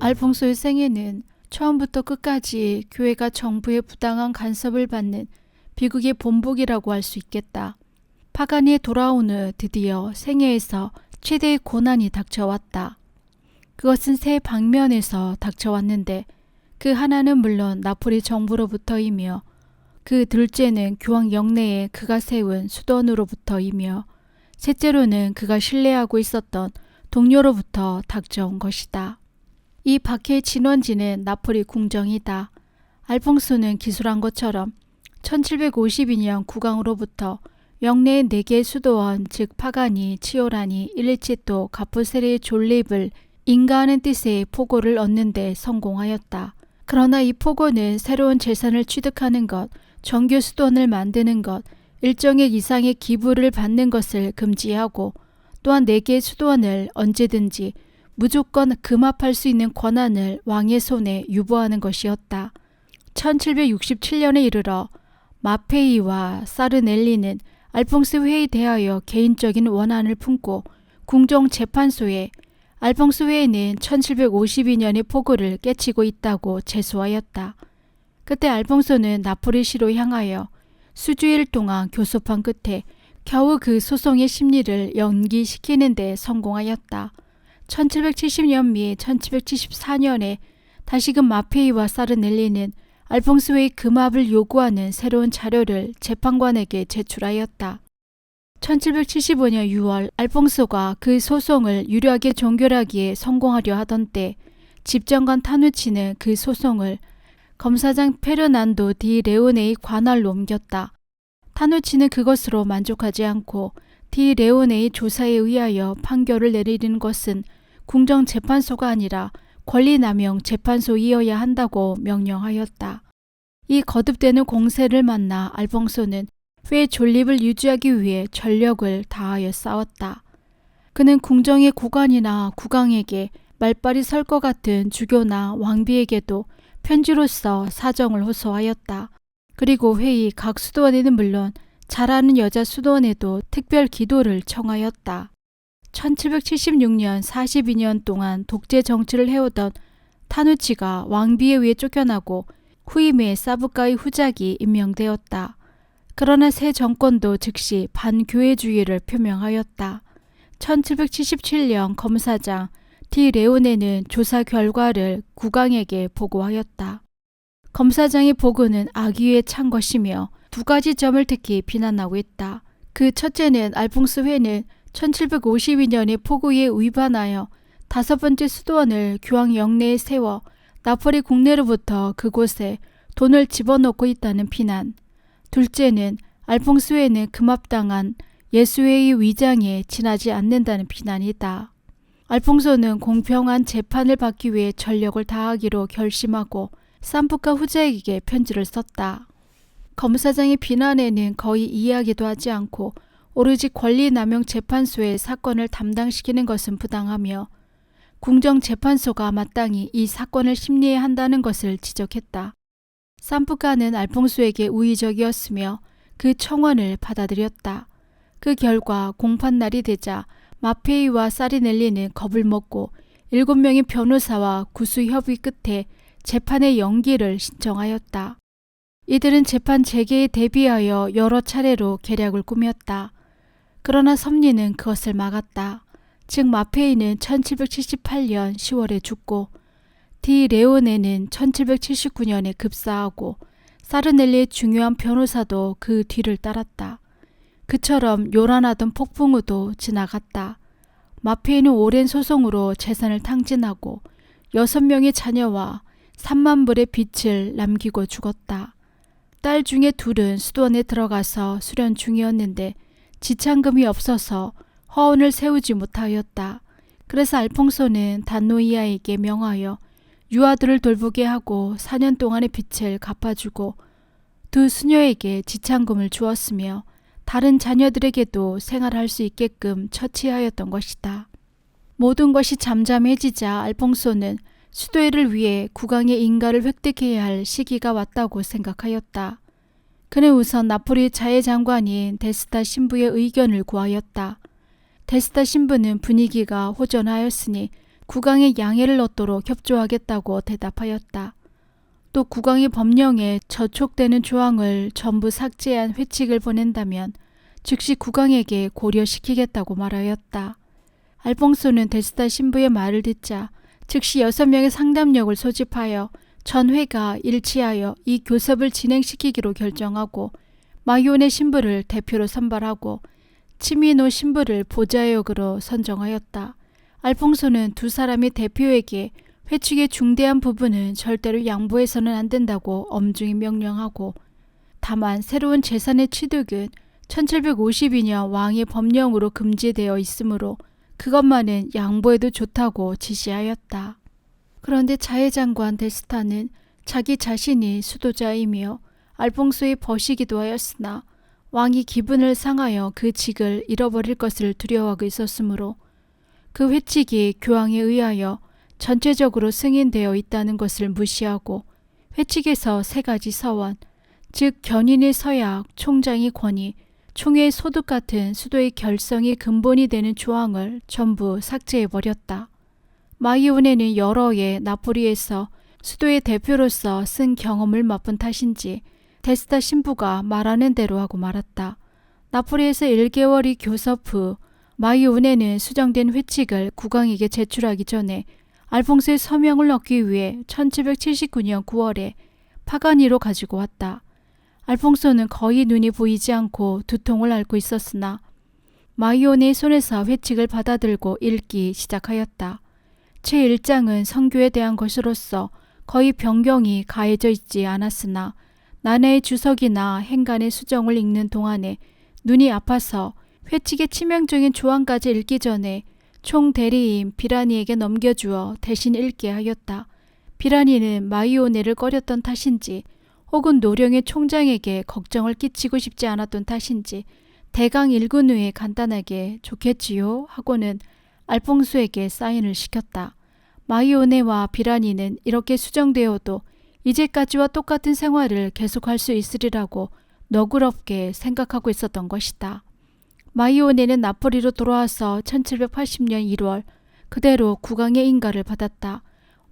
알퐁소의 생애는 처음부터 끝까지 교회가 정부의 부당한 간섭을 받는 비극의 본보기라고 할 수 있겠다. 파가니에 돌아온 후 드디어 생애에서 최대의 고난이 닥쳐왔다. 그것은 세 방면에서 닥쳐왔는데 그 하나는 물론 나폴리 정부로부터이며 그 둘째는 교황 영내에 그가 세운 수도원으로부터이며 셋째로는 그가 신뢰하고 있었던 동료로부터 닥쳐온 것이다. 이 박해의 진원지는 나폴리 궁정이다. 알퐁소는 기술한 것처럼 1752년 국왕으로부터 영내의 4개의 수도원 즉 파가니, 치오라니, 일리치토, 가푸세리의 존립을 인가하는 뜻의 포고를 얻는 데 성공하였다. 그러나 이 포고는 새로운 재산을 취득하는 것, 정규 수도원을 만드는 것, 일정액 이상의 기부를 받는 것을 금지하고 또한 4개의 수도원을 언제든지 무조건 금합할 수 있는 권한을 왕의 손에 유보하는 것이었다. 1767년에 이르러 마페이와 사르넬리는 알퐁스 회에 대하여 개인적인 원한을 품고 궁정재판소에 알퐁스 회에는 1752년의 포고를 깨치고 있다고 제소하였다. 그때 알퐁소는 나폴리시로 향하여 수주일 동안 교섭한 끝에 겨우 그 소송의 심리를 연기시키는 데 성공하였다. 1770년 및 1774년에 다시금 마페이와 사르넬리는 알퐁스웨의 금합을 요구하는 새로운 자료를 재판관에게 제출하였다. 1775년 6월 알퐁소가 그 소송을 유리하게 종결하기에 성공하려 하던 때 집정관 타누치는 그 소송을 검사장 페르난도 디 레오네의 관할로 옮겼다. 타누치는 그것으로 만족하지 않고 디 레오네의 조사에 의하여 판결을 내리는 것은 궁정재판소가 아니라 권리남용 재판소이어야 한다고 명령하였다. 이 거듭되는 공세를 만나 알퐁소는 회 존립을 유지하기 위해 전력을 다하여 싸웠다. 그는 궁정의 고관이나 국왕에게 말발이 설 것 같은 주교나 왕비에게도 편지로써 사정을 호소하였다. 그리고 회의 각 수도원에는 물론 잘하는 여자 수도원에도 특별 기도를 청하였다. 1776년 42년 동안 독재 정치를 해오던 타누치가 왕비에 의해 쫓겨나고 후임에 사부가의 후작이 임명되었다. 그러나 새 정권도 즉시 반교회주의를 표명하였다. 1777년 검사장 디 레오네는 조사 결과를 국왕에게 보고하였다. 검사장의 보고는 악의에 찬 것이며 2가지 점을 특히 비난하고 있다. 그 첫째는 알퐁스 회는 1752년의 포고에 위반하여 5번째 수도원을 교황 영내에 세워 나폴리 국내로부터 그곳에 돈을 집어넣고 있다는 비난. 둘째는 알퐁스 회는 금합당한 예수회의 위장에 지나지 않는다는 비난이다. 알퐁소는 공평한 재판을 받기 위해 전력을 다하기로 결심하고 산부카 후자에게 편지를 썼다. 검사장의 비난에는 거의 이해하기도 하지 않고 오로지 권리남용 재판소에 사건을 담당시키는 것은 부당하며 궁정재판소가 마땅히 이 사건을 심리해야 한다는 것을 지적했다. 산부카는 알퐁소에게 우의적이었으며 그 청원을 받아들였다. 그 결과 공판날이 되자 마페이와 사리넬리는 겁을 먹고 7명의 변호사와 구수협의 끝에 재판의 연기를 신청하였다. 이들은 재판 재개에 대비하여 여러 차례로 계략을 꾸몄다. 그러나 섭리는 그것을 막았다. 즉 마페이는 1778년 10월에 죽고 디 레오네는 1779년에 급사하고 사르넬리의 중요한 변호사도 그 뒤를 따랐다. 그처럼 요란하던 폭풍우도 지나갔다. 마페이는 오랜 소송으로 재산을 탕진하고 6명의 자녀와 3만 불의 빚을 남기고 죽었다. 딸 중에 2은 수도원에 들어가서 수련 중이었는데 지참금이 없어서 허언을 세우지 못하였다. 그래서 알퐁소는 단노이아에게 명하여 유아들을 돌보게 하고 4년 동안의 빚을 갚아주고 2 수녀에게 지참금을 주었으며 다른 자녀들에게도 생활할 수 있게끔 처치하였던 것이다. 모든 것이 잠잠해지자 알퐁소는 수도회를 위해 국왕의 인가를 획득해야 할 시기가 왔다고 생각하였다. 그는 우선 나폴리 자해장관인 데스타 신부의 의견을 구하였다. 데스타 신부는 분위기가 호전하였으니 국왕의 양해를 얻도록 협조하겠다고 대답하였다. 또 국왕이 법령에 저촉되는 조항을 전부 삭제한 회칙을 보낸다면 즉시 국왕에게 고려시키겠다고 말하였다. 알퐁소는 데스다 신부의 말을 듣자 즉시 6명의 상담력을 소집하여 전회가 일치하여 이 교섭을 진행시키기로 결정하고 마이오네 신부를 대표로 선발하고 치미노 신부를 보좌역으로 선정하였다. 알퐁소는 두 사람의 대표에게 회칙의 중대한 부분은 절대로 양보해서는 안 된다고 엄중히 명령하고, 다만 새로운 재산의 취득은 1752년 왕의 법령으로 금지되어 있으므로 그것만은 양보해도 좋다고 지시하였다. 그런데 자해장관 데스타는 자기 자신이 수도자이며 알퐁소의 벗이기도 하였으나 왕이 기분을 상하여 그 직을 잃어버릴 것을 두려워하고 있었으므로 그 회칙이 교황에 의하여 전체적으로 승인되어 있다는 것을 무시하고 회칙에서 3가지 서원, 즉 견인의 서약, 총장의 권위, 총회의 소득 같은 수도의 결성이 근본이 되는 조항을 전부 삭제해버렸다. 마이오네는 여러 해 나폴리에서 수도의 대표로서 쓴 경험을 맛본 탓인지 데스다 신부가 말하는 대로 하고 말았다. 나폴리에서 1개월이 교섭 후 마이오네는 수정된 회칙을 국왕에게 제출하기 전에 알퐁소의 서명을 얻기 위해 1779년 9월에 파가니로 가지고 왔다. 알퐁소는 거의 눈이 보이지 않고 두통을 앓고 있었으나 마이오네의 손에서 회칙을 받아들고 읽기 시작하였다. 제1장은 선교에 대한 것으로서 거의 변경이 가해져 있지 않았으나 나나의 주석이나 행간의 수정을 읽는 동안에 눈이 아파서 회칙의 치명적인 조항까지 읽기 전에 총 대리인 비라니에게 넘겨주어 대신 읽게 하였다. 비라니는 마이오네를 꺼렸던 탓인지 혹은 노령의 총장에게 걱정을 끼치고 싶지 않았던 탓인지 대강 읽은 후에 간단하게 좋겠지요 하고는 알퐁소에게 사인을 시켰다. 마이오네와 비라니는 이렇게 수정되어도 이제까지와 똑같은 생활을 계속할 수 있으리라고 너그럽게 생각하고 있었던 것이다. 마이오네는 나폴리로 돌아와서 1780년 1월 그대로 국왕의 인가를 받았다.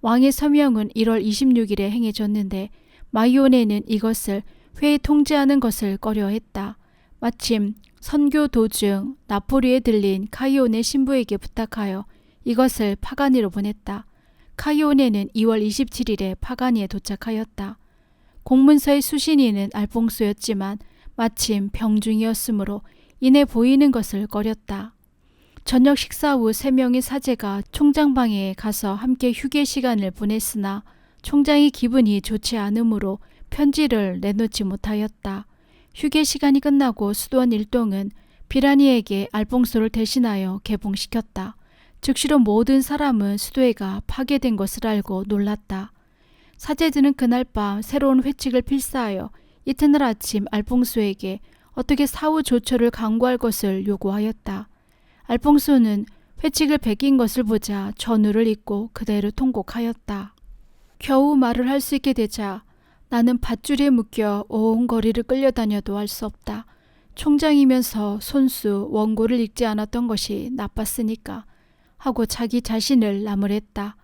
왕의 서명은 1월 26일에 행해졌는데 마이오네는 이것을 회에 통지하는 것을 꺼려했다. 마침 선교 도중 나폴리에 들린 카이오네 신부에게 부탁하여 이것을 파가니로 보냈다. 카이오네는 2월 27일에 파가니에 도착하였다. 공문서의 수신인은 알퐁소였지만 마침 병중이었으므로 이내 보이는 것을 꺼렸다. 저녁 식사 후 3명의 사제가 총장방에 가서 함께 휴게 시간을 보냈으나 총장의 기분이 좋지 않으므로 편지를 내놓지 못하였다. 휴게 시간이 끝나고 수도원 일동은 비라니에게 알퐁소를 대신하여 개봉시켰다. 즉시로 모든 사람은 수도회가 파괴된 것을 알고 놀랐다. 사제들은 그날 밤 새로운 회칙을 필사하여 이튿날 아침 알퐁소에게 어떻게 사후 조처를 강구할 것을 요구하였다. 알퐁소는 회칙을 베낀 것을 보자 전우를 입고 그대로 통곡하였다. 겨우 말을 할 수 있게 되자 나는 밧줄에 묶여 온 거리를 끌려다녀도 알 수 없다. 총장이면서 손수 원고를 읽지 않았던 것이 나빴으니까 하고 자기 자신을 나무랬다.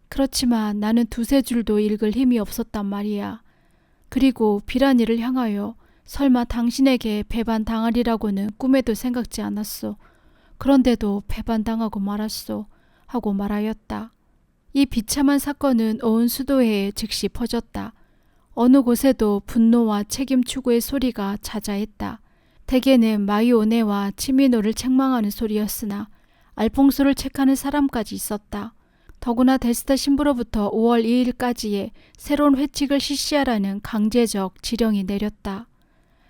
그렇지만 나는 2-3줄도 읽을 힘이 없었단 말이야. 그리고 비라니를 향하여 설마 당신에게 배반당하리라고는 꿈에도 생각지 않았소. 그런데도 배반당하고 말았소. 하고 말하였다. 이 비참한 사건은 온 수도회에 즉시 퍼졌다. 어느 곳에도 분노와 책임 추구의 소리가 자자했다. 대개는 마이오네와 치미노를 책망하는 소리였으나 알퐁소를 책하는 사람까지 있었다. 더구나 데스타 신부로부터 5월 2일까지의 새로운 회칙을 실시하라는 강제적 지령이 내렸다.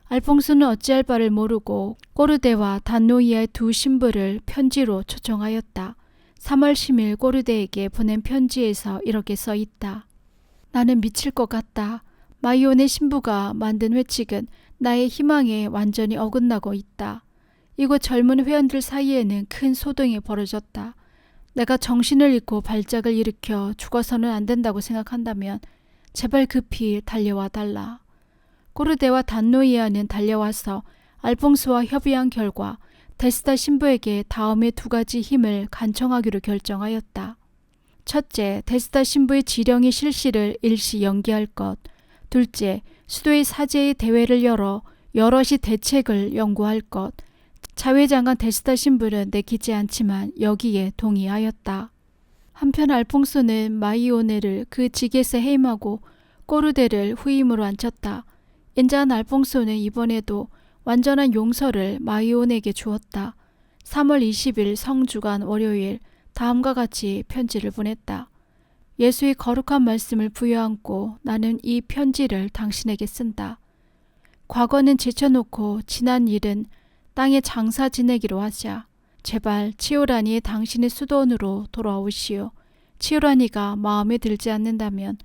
알퐁소는 어찌할 바를 모르고 꼬르데와 단노이아의 2 신부를 편지로 초청하였다. 3월 10일 꼬르데에게 보낸 편지에서 이렇게 써있다. 나는 미칠 것 같다. 마이오네 신부가 만든 회칙은 나의 희망에 완전히 어긋나고 있다. 이곳 젊은 회원들 사이에는 큰 소동이 벌어졌다. 내가 정신을 잃고 발작을 일으켜 죽어서는 안 된다고 생각한다면 제발 급히 달려와 달라. 꼬르데와 단노이아는 달려와서 알퐁소와 협의한 결과 데스다 신부에게 다음의 2가지 힘을 간청하기로 결정하였다. 첫째, 데스다 신부의 지령의 실시를 일시 연기할 것. 둘째, 수도의 사제의 대회를 열어 여럿이 대책을 연구할 것. 자회장관 데스다 신부는 내키지 않지만 여기에 동의하였다. 한편 알퐁소는 마이오네를 그 직에서 해임하고 꼬르데를 후임으로 앉혔다. 인자한 알퐁소는 이번에도 완전한 용서를 마이온에게 주었다. 3월 20일 성주간 월요일 다음과 같이 편지를 보냈다. 예수의 거룩한 말씀을 부여안고 나는 이 편지를 당신에게 쓴다. 과거는 제쳐놓고 지난 일은 땅에 장사 지내기로 하자. 제발 치오라니의 당신의 수도원으로 돌아오시오. 치오라니가 마음에 들지 않는다면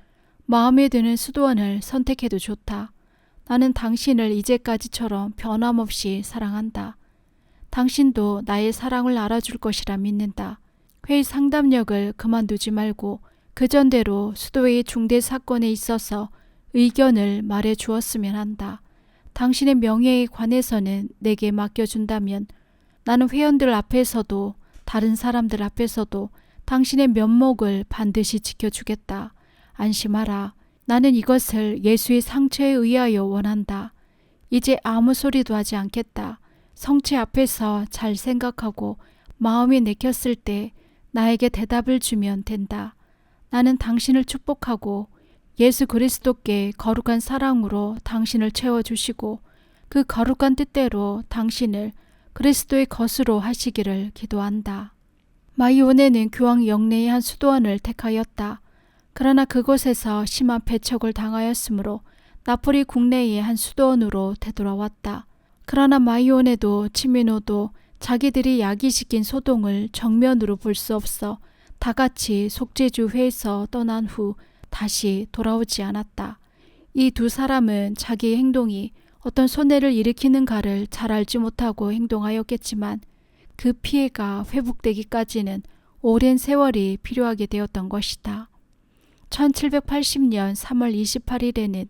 마음에 드는 수도원을 선택해도 좋다. 나는 당신을 이제까지처럼 변함없이 사랑한다. 당신도 나의 사랑을 알아줄 것이라 믿는다. 회의 상담력을 그만두지 말고 그전대로 수도의 중대 사건에 있어서 의견을 말해 주었으면 한다. 당신의 명예에 관해서는 내게 맡겨준다면 나는 회원들 앞에서도 다른 사람들 앞에서도 당신의 면목을 반드시 지켜주겠다. 안심하라. 나는 이것을 예수의 상처에 의하여 원한다. 이제 아무 소리도 하지 않겠다. 성체 앞에서 잘 생각하고 마음이 내켰을 때 나에게 대답을 주면 된다. 나는 당신을 축복하고 예수 그리스도께 거룩한 사랑으로 당신을 채워주시고 그 거룩한 뜻대로 당신을 그리스도의 것으로 하시기를 기도한다. 마이오네는 교황 영내의 한 수도원을 택하였다. 그러나 그곳에서 심한 배척을 당하였으므로 나폴리 국내의 한 수도원으로 되돌아왔다. 그러나 마이오네도 치미노도 자기들이 야기시킨 소동을 정면으로 볼 수 없어 다같이 속죄주회에서 떠난 후 다시 돌아오지 않았다. 이 두 사람은 자기의 행동이 어떤 손해를 일으키는가를 잘 알지 못하고 행동하였겠지만 그 피해가 회복되기까지는 오랜 세월이 필요하게 되었던 것이다. 1780년 3월 28일에는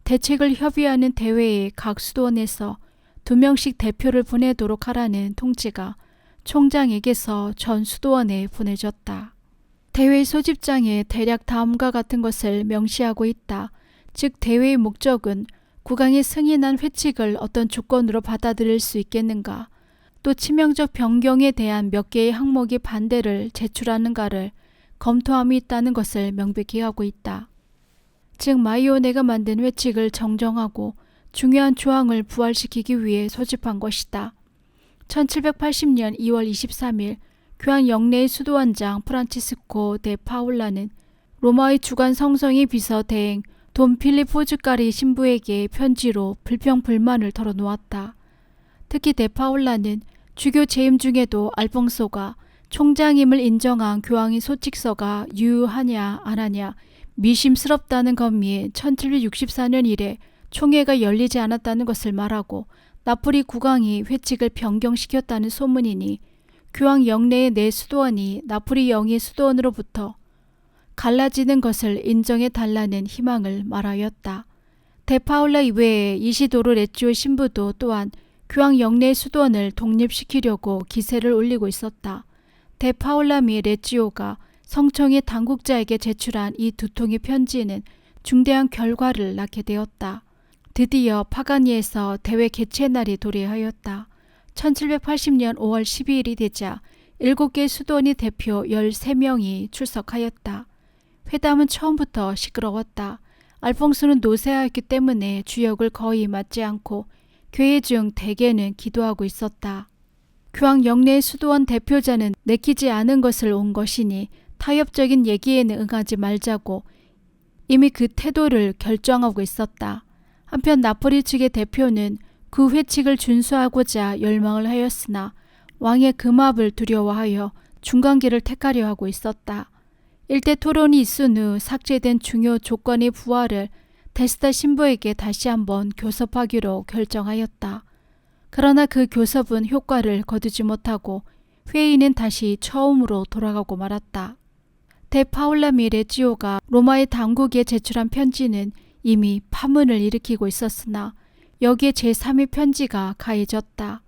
대책을 협의하는 대회의 각 수도원에서 2명씩 대표를 보내도록 하라는 통지가 총장에게서 전 수도원에 보내졌다. 대회 소집장에 대략 다음과 같은 것을 명시하고 있다. 즉 대회의 목적은 국왕이 승인한 회칙을 어떤 조건으로 받아들일 수 있겠는가, 또 치명적 변경에 대한 몇 개의 항목의 반대를 제출하는가를 검토함이 있다는 것을 명백히 하고 있다. 즉 마이오네가 만든 회칙을 정정하고 중요한 조항을 부활시키기 위해 소집한 것이다. 1780년 2월 23일 교황 영내의 수도원장 프란치스코 데 파울라는 로마의 주간 성성의 비서 대행 돈 필리포즈까리 신부에게 편지로 불평불만을 털어놓았다. 특히 데 파울라는 주교 재임 중에도 알퐁소가 총장임을 인정한 교황의 소칙서가 유효하냐 안 하냐 미심스럽다는 건미에 1764년 이래 총회가 열리지 않았다는 것을 말하고 나폴리 국왕이 회칙을 변경시켰다는 소문이니 교황 영내의 내 수도원이 나폴리 영의 수도원으로부터 갈라지는 것을 인정해달라는 희망을 말하였다. 데파울라 이외에 이시도르 레찌오 신부도 또한 교황 영내의 수도원을 독립시키려고 기세를 올리고 있었다. 데파울라 미 레찌오가 성청의 당국자에게 제출한 이 두 통의 편지는 중대한 결과를 낳게 되었다. 드디어 파가니에서 대회 개최 날이 도래하였다. 1780년 5월 12일이 되자 7개 수도원의 대표 13명이 출석하였다. 회담은 처음부터 시끄러웠다. 알퐁소는 노쇠하였기 때문에 주역을 거의 맡지 않고 교회 중 대개는 기도하고 있었다. 교황 영내의 수도원 대표자는 내키지 않은 것을 온 것이니 타협적인 얘기에는 응하지 말자고 이미 그 태도를 결정하고 있었다. 한편 나폴리 측의 대표는 그 회칙을 준수하고자 열망을 하였으나 왕의 금압을 두려워하여 중간계를 택하려 하고 있었다. 일대 토론이 있은 후 삭제된 중요 조건의 부활을 데스다 신부에게 다시 한번 교섭하기로 결정하였다. 그러나 그 교섭은 효과를 거두지 못하고 회의는 다시 처음으로 돌아가고 말았다. 데 파울라 미 레찌오가 로마의 당국에 제출한 편지는 이미 파문을 일으키고 있었으나 여기에 제3의 편지가 가해졌다.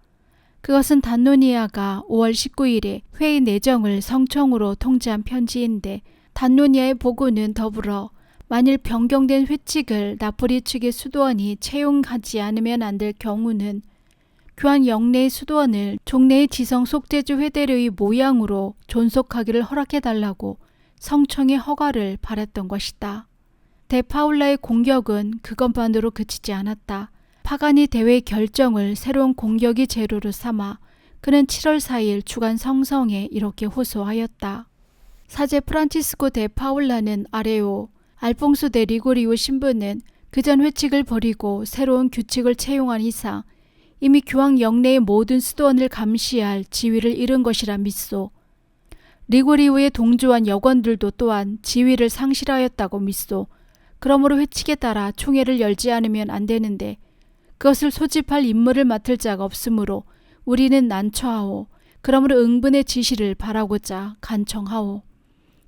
그것은 단노니아가 5월 19일에 회의 내정을 성청으로 통지한 편지인데 단노니아의 보고는 더불어 만일 변경된 회칙을 나폴리 측의 수도원이 채용하지 않으면 안 될 경우는 교황 영내의 수도원을 종래의 지성 속죄주 회대료의 모양으로 존속하기를 허락해달라고 성청의 허가를 바랐던 것이다. 데파울라의 공격은 그것만으로 그치지 않았다. 파가니 대회의 결정을 새로운 공격의 재료로 삼아 그는 7월 4일 주간 성성에 이렇게 호소하였다. 사제 프란치스코 데 파울라는 아레오, 알퐁소 데 리고리오 신부는 그전 회칙을 버리고 새로운 규칙을 채용한 이상 이미 교황 영내의 모든 수도원을 감시할 지위를 잃은 것이라 믿소. 리고리오의 동조한 여관들도 또한 지위를 상실하였다고 믿소. 그러므로 회칙에 따라 총회를 열지 않으면 안 되는데 그것을 소집할 임무를 맡을 자가 없으므로 우리는 난처하오. 그러므로 응분의 지시를 바라고자 간청하오.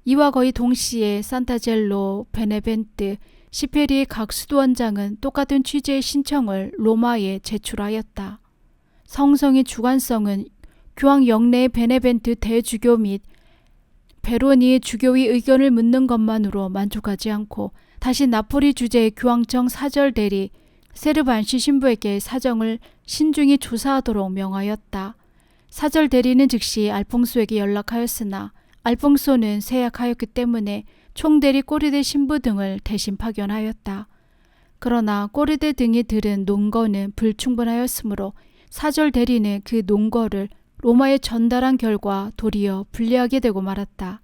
이와 거의 동시에 산타젤로, 베네벤트, 시페리의 각 수도원장은 똑같은 취지의 신청을 로마에 제출하였다. 성성의 주관성은 교황 영내의 베네벤트 대주교 및 베로니의 주교의 의견을 묻는 것만으로 만족하지 않고 다시 나폴리 주재의 교황청 사절 대리 세르반시 신부에게 사정을 신중히 조사하도록 명하였다. 사절 대리는 즉시 알퐁소에게 연락하였으나 알퐁소는 세약하였기 때문에 총대리 꼬리대 신부 등을 대신 파견하였다. 그러나 꼬리대 등이 들은 논거는 불충분하였으므로 사절 대리는 그 논거를 로마에 전달한 결과 도리어 불리하게 되고 말았다.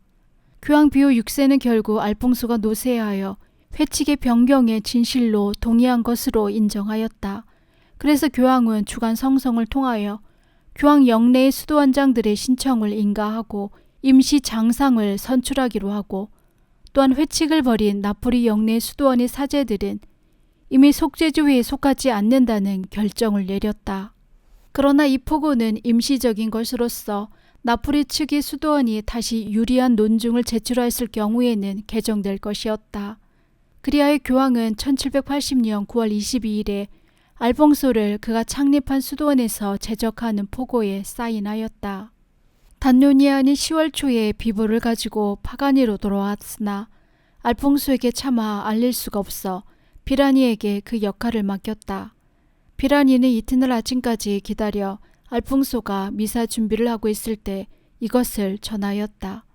교황 비오 6세는 결국 알퐁소가 노쇠하여 회칙의 변경에 진실로 동의한 것으로 인정하였다. 그래서 교황은 주간 성성을 통하여 교황 영내의 수도원장들의 신청을 인가하고 임시 장상을 선출하기로 하고 또한 회칙을 벌인 나폴리 영내 수도원의 사제들은 이미 속죄주회에 속하지 않는다는 결정을 내렸다. 그러나 이 포고는 임시적인 것으로서 나폴리 측의 수도원이 다시 유리한 논증을 제출하였을 경우에는 개정될 것이었다. 그리하여 교황은 1780년 9월 22일에 알퐁소를 그가 창립한 수도원에서 제적하는 포고에 사인하였다. 단노니아는 10월 초에 비보를 가지고 파가니로 돌아왔으나 알퐁소에게 차마 알릴 수가 없어 비라니에게 그 역할을 맡겼다. 비라니는 이튿날 아침까지 기다려 알퐁소가 미사 준비를 하고 있을 때 이것을 전하였다.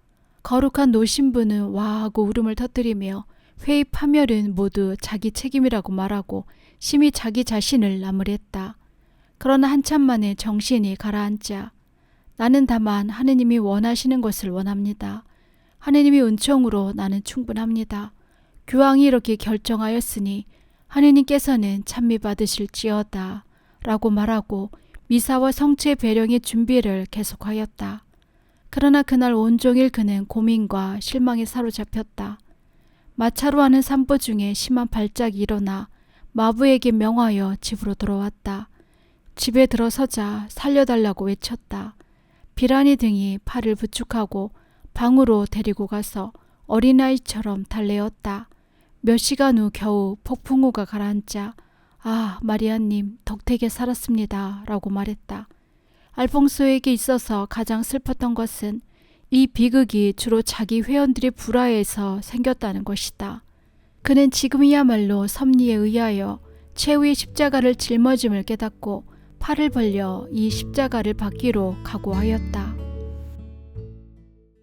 거룩한 노신부는 와하고 울음을 터뜨리며 회의 파멸은 모두 자기 책임이라고 말하고 심히 자기 자신을 나무랬다. 그러나 한참 만에 정신이 가라앉자 나는 다만 하느님이 원하시는 것을 원합니다. 하느님의 은총으로 나는 충분합니다. 교황이 이렇게 결정하였으니 하느님께서는 찬미 받으실지어다 라고 말하고 미사와 성체 배령의 준비를 계속하였다. 그러나 그날 온종일 그는 고민과 실망에 사로잡혔다. 마차로 하는 산보 중에 심한 발작이 일어나 마부에게 명하여 집으로 돌아왔다. 집에 들어서자 살려달라고 외쳤다. 비라니 등이 팔을 부축하고 방으로 데리고 가서 어린아이처럼 달래었다. 몇 시간 후 겨우 폭풍우가 가라앉자 아, 마리아님 덕택에 살았습니다 라고 말했다. 알퐁소에게 있어서 가장 슬펐던 것은 이 비극이 주로 자기 회원들의 불화에서 생겼다는 것이다. 그는 지금이야말로 섭리에 의하여 최후의 십자가를 짊어짐을 깨닫고 팔을 벌려 이 십자가를 받기로 각오하였다.